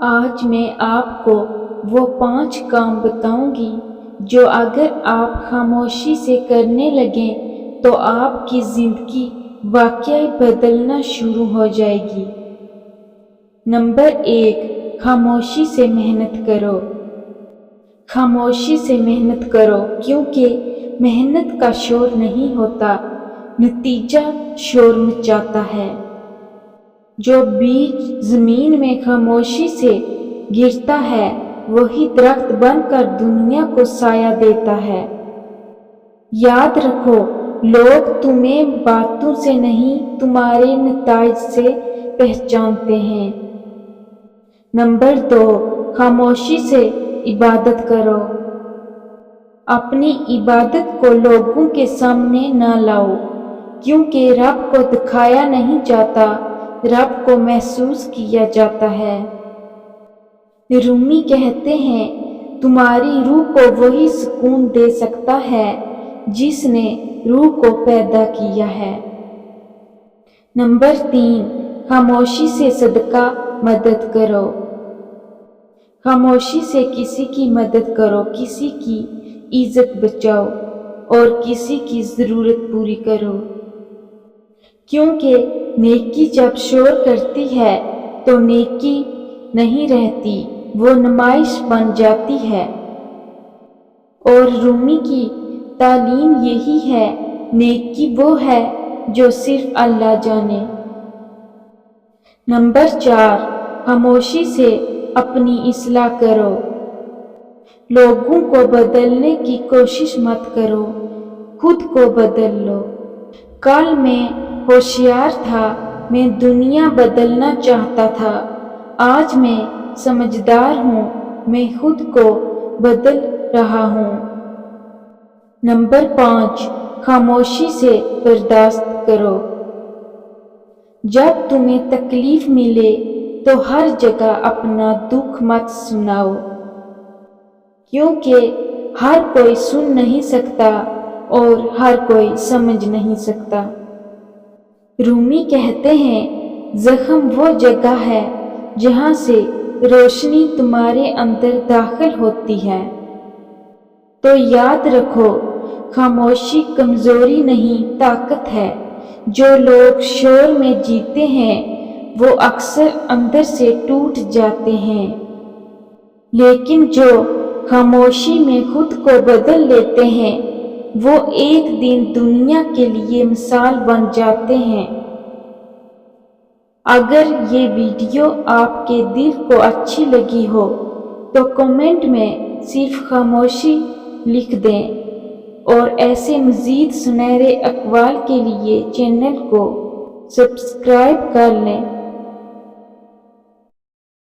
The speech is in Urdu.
آج میں آپ کو وہ 5 کام بتاؤں گی جو اگر آپ خاموشی سے کرنے لگیں تو آپ کی زندگی واقعی بدلنا شروع ہو جائے گی۔ نمبر 1، خاموشی سے محنت کرو۔ خاموشی سے محنت کرو کیونکہ محنت کا شور نہیں ہوتا، نتیجہ شور مچاتا ہے۔ جو بیج زمین میں خاموشی سے گرتا ہے وہی درخت بن کر دنیا کو سایہ دیتا ہے۔ یاد رکھو، لوگ تمہیں باتوں سے نہیں تمہارے نتائج سے پہچانتے ہیں۔ نمبر 2، خاموشی سے عبادت کرو۔ اپنی عبادت کو لوگوں کے سامنے نہ لاؤ، کیونکہ رب کو دکھایا نہیں جاتا، رب کو محسوس کیا جاتا ہے۔ رومی کہتے ہیں، تمہاری روح کو وہی سکون دے سکتا ہے جس نے روح کو پیدا کیا ہے۔ نمبر 3، خاموشی سے صدقہ مدد کرو۔ خاموشی سے کسی کی مدد کرو، کسی کی عزت بچاؤ اور کسی کی ضرورت پوری کرو، کیونکہ نیکی جب شور کرتی ہے تو نیکی نہیں رہتی، وہ نمائش بن جاتی ہے۔ اور رومی کی تعلیم یہی ہے، نیکی وہ ہے جو صرف اللہ جانے۔ نمبر 4، خاموشی سے اپنی اصلاح کرو۔ لوگوں کو بدلنے کی کوشش مت کرو، خود کو بدل لو۔ کل میں ہوشیار تھا، میں دنیا بدلنا چاہتا تھا، آج میں سمجھدار ہوں، میں خود کو بدل رہا ہوں۔ نمبر 5، خاموشی سے برداشت کرو۔ جب تمہیں تکلیف ملے تو ہر جگہ اپنا دکھ مت سناؤ، کیونکہ ہر کوئی سن نہیں سکتا اور ہر کوئی سمجھ نہیں سکتا۔ رومی کہتے ہیں، زخم وہ جگہ ہے جہاں سے روشنی تمہارے اندر داخل ہوتی ہے۔ تو یاد رکھو، خاموشی کمزوری نہیں، طاقت ہے۔ جو لوگ شور میں جیتے ہیں وہ اکثر اندر سے ٹوٹ جاتے ہیں، لیکن جو خاموشی میں خود کو بدل لیتے ہیں وہ ایک دن دنیا کے لیے مثال بن جاتے ہیں۔ اگر یہ ویڈیو آپ کے دل کو اچھی لگی ہو تو کمنٹ میں صرف خاموشی لکھ دیں اور ایسے مزید سنہرے اقوال کے لیے چینل کو سبسکرائب کر لیں۔